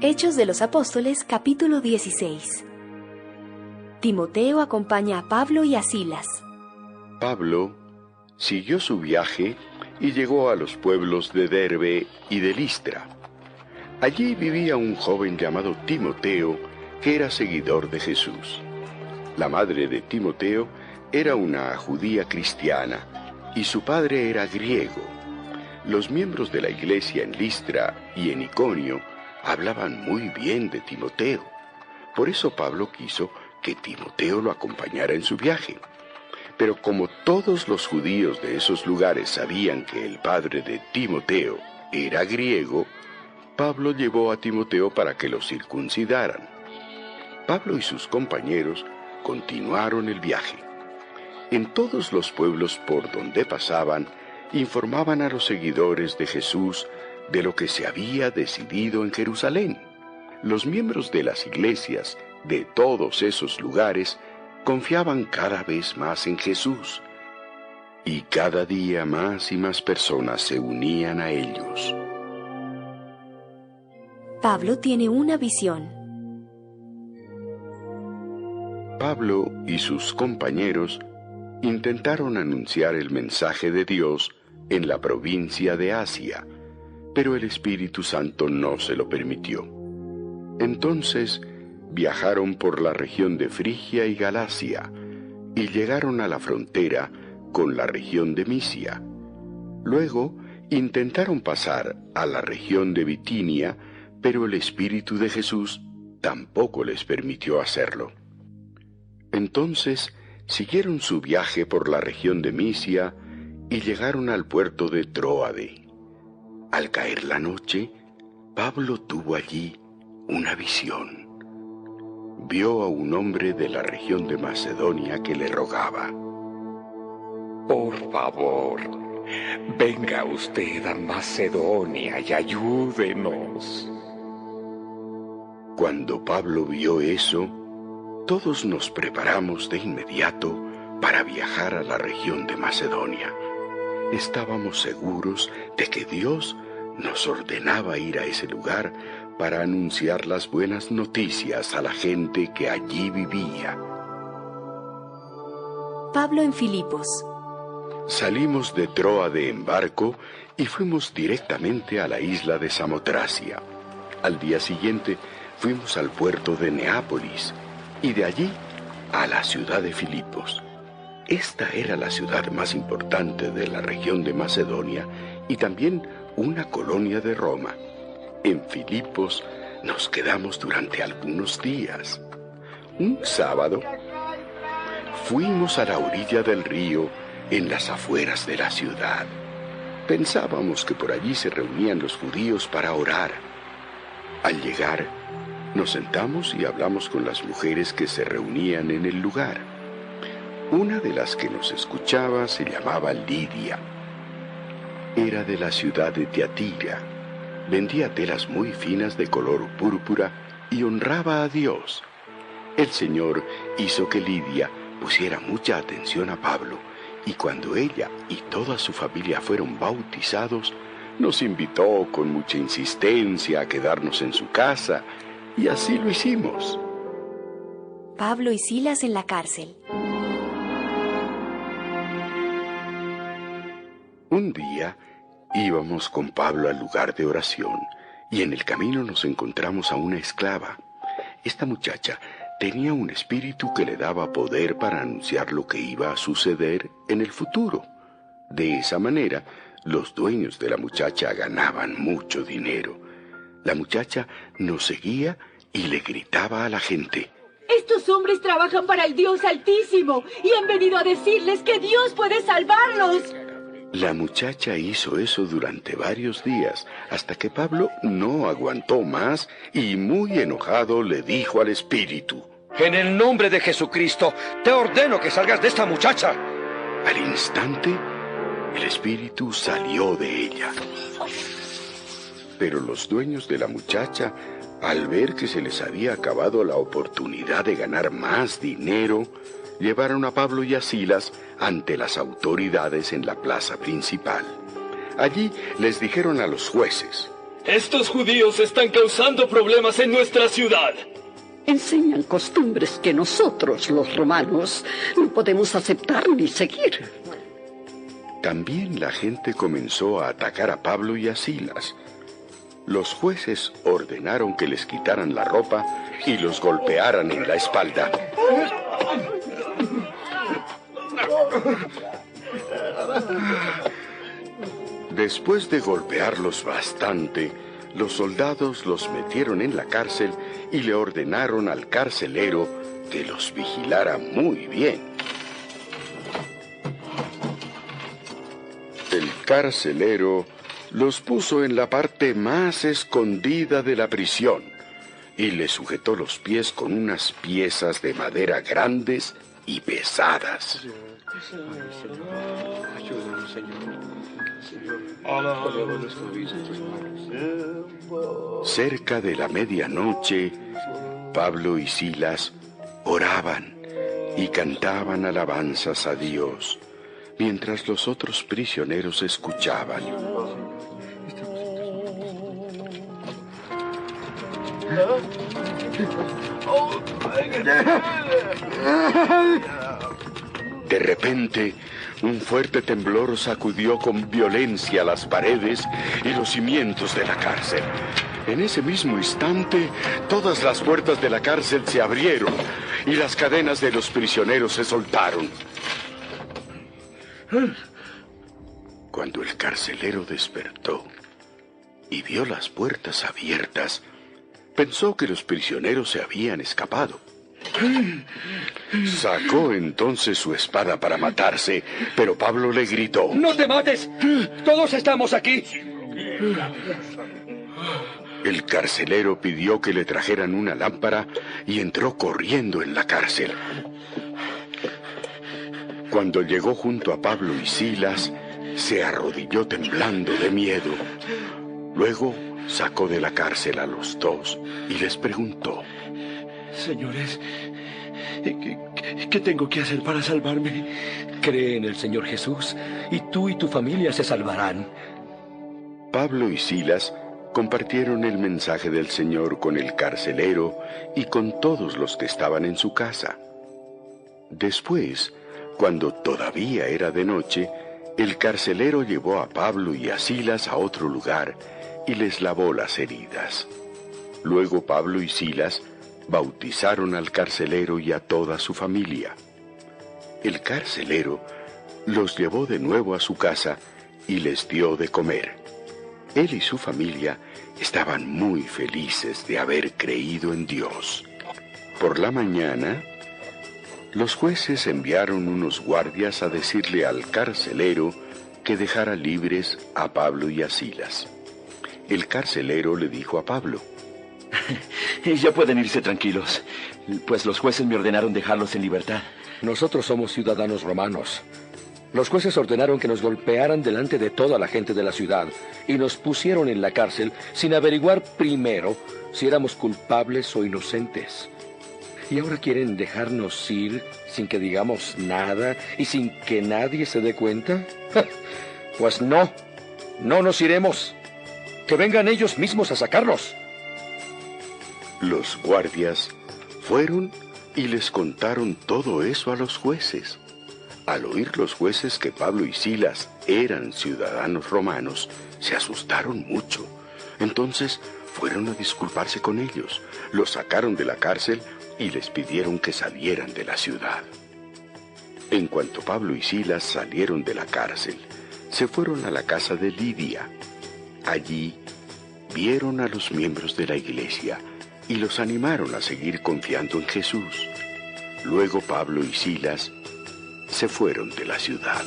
Hechos de los Apóstoles, capítulo 16. Timoteo acompaña a Pablo y a Silas. Pablo siguió su viaje y llegó a los pueblos de Derbe y de Listra. Allí vivía un joven llamado Timoteo, que era seguidor de Jesús. La madre de Timoteo era una judía cristiana y su padre era griego. Los miembros de la iglesia en Listra y en Iconio hablaban muy bien de Timoteo. Por eso Pablo quiso que Timoteo lo acompañara en su viaje. Pero como todos los judíos de esos lugares sabían que el padre de Timoteo era griego, Pablo llevó a Timoteo para que lo circuncidaran. Pablo y sus compañeros continuaron el viaje. En todos los pueblos por donde pasaban, informaban a los seguidores de Jesús de lo que se había decidido en Jerusalén. Los miembros de las iglesias de todos esos lugares confiaban cada vez más en Jesús, y cada día más y más personas se unían a ellos. Pablo tiene una visión. Pablo y sus compañeros intentaron anunciar el mensaje de Dios en la provincia de Asia, pero el Espíritu Santo no se lo permitió. Entonces viajaron por la región de Frigia y Galacia y llegaron a la frontera con la región de Misia. Luego intentaron pasar a la región de Bitinia, pero el Espíritu de Jesús tampoco les permitió hacerlo. Entonces siguieron su viaje por la región de Misia y llegaron al puerto de Tróade. Al caer la noche, Pablo tuvo allí una visión. Vio a un hombre de la región de Macedonia que le rogaba: Por favor, venga usted a Macedonia y ayúdenos. Cuando Pablo vio eso, todos nos preparamos de inmediato para viajar a la región de Macedonia. Estábamos seguros de que Dios nos ordenaba ir a ese lugar para anunciar las buenas noticias a la gente que allí vivía. Pablo en Filipos. Salimos de Tróade en barco y fuimos directamente a la isla de Samotracia. Al día siguiente fuimos al puerto de Neápolis y de allí a la ciudad de Filipos. Esta era la ciudad más importante de la región de Macedonia y también una colonia de Roma. En Filipos nos quedamos durante algunos días. Un sábado fuimos a la orilla del río en las afueras de la ciudad. Pensábamos que por allí se reunían los judíos para orar. Al llegar, nos sentamos y hablamos con las mujeres que se reunían en el lugar. Una de las que nos escuchaba se llamaba Lidia. Era de la ciudad de Tiatira. Vendía telas muy finas de color púrpura y honraba a Dios. El Señor hizo que Lidia pusiera mucha atención a Pablo, y cuando ella y toda su familia fueron bautizados, nos invitó con mucha insistencia a quedarnos en su casa, y así lo hicimos. Pablo y Silas en la cárcel. Un día íbamos con Pablo al lugar de oración y en el camino nos encontramos a una esclava. Esta muchacha tenía un espíritu que le daba poder para anunciar lo que iba a suceder en el futuro. De esa manera, los dueños de la muchacha ganaban mucho dinero. La muchacha nos seguía y le gritaba a la gente: Estos hombres trabajan para el Dios Altísimo y han venido a decirles que Dios puede salvarlos. La muchacha hizo eso durante varios días, hasta que Pablo no aguantó más y muy enojado le dijo al espíritu: En el nombre de Jesucristo, te ordeno que salgas de esta muchacha. Al instante, el espíritu salió de ella. Pero los dueños de la muchacha, al ver que se les había acabado la oportunidad de ganar más dinero, llevaron a Pablo y a Silas ante las autoridades en la plaza principal. Allí les dijeron a los jueces: Estos judíos están causando problemas en nuestra ciudad. Enseñan costumbres que nosotros, los romanos, no podemos aceptar ni seguir. También la gente comenzó a atacar a Pablo y a Silas. Los jueces ordenaron que les quitaran la ropa y los golpearan en la espalda. Después de golpearlos bastante, los soldados los metieron en la cárcel y le ordenaron al carcelero que los vigilara muy bien. El carcelero los puso en la parte más escondida de la prisión y les sujetó los pies con unas piezas de madera grandes y pesadas. Cerca de la medianoche, Pablo y Silas oraban y cantaban alabanzas a Dios, mientras los otros prisioneros escuchaban. De repente, un fuerte temblor sacudió con violencia las paredes y los cimientos de la cárcel. En ese mismo instante, todas las puertas de la cárcel se abrieron y las cadenas de los prisioneros se soltaron. Cuando el carcelero despertó y vio las puertas abiertas, pensó que los prisioneros se habían escapado. Sacó entonces su espada para matarse, pero Pablo le gritó: ¡No te mates! ¡Todos estamos aquí! El carcelero pidió que le trajeran una lámpara y entró corriendo en la cárcel. Cuando llegó junto a Pablo y Silas, se arrodilló temblando de miedo. Luego sacó de la cárcel a los dos y les preguntó: Señores, ¿qué tengo que hacer para salvarme? Cree en el Señor Jesús y tú y tu familia se salvarán. Pablo y Silas compartieron el mensaje del Señor con el carcelero y con todos los que estaban en su casa. Después, cuando todavía era de noche, el carcelero llevó a Pablo y a Silas a otro lugar y les lavó las heridas. Luego Pablo y Silas bautizaron al carcelero y a toda su familia. El carcelero los llevó de nuevo a su casa y les dio de comer. Él y su familia estaban muy felices de haber creído en Dios. Por la mañana, los jueces enviaron unos guardias a decirle al carcelero que dejara libres a Pablo y a Silas. El carcelero le dijo a Pablo: Ya pueden irse tranquilos, pues los jueces me ordenaron dejarlos en libertad. Nosotros somos ciudadanos romanos. Los jueces ordenaron que nos golpearan delante de toda la gente de la ciudad y nos pusieron en la cárcel sin averiguar primero si éramos culpables o inocentes. ¿Y ahora quieren dejarnos ir sin que digamos nada y sin que nadie se dé cuenta? Pues no nos iremos. Que vengan ellos mismos a sacarnos. Los guardias fueron y les contaron todo eso a los jueces. Al oír los jueces que Pablo y Silas eran ciudadanos romanos, se asustaron mucho. Entonces fueron a disculparse con ellos, los sacaron de la cárcel y les pidieron que salieran de la ciudad. En cuanto Pablo y Silas salieron de la cárcel, se fueron a la casa de Lidia. Allí vieron a los miembros de la iglesia y los animaron a seguir confiando en Jesús. Luego Pablo y Silas se fueron de la ciudad.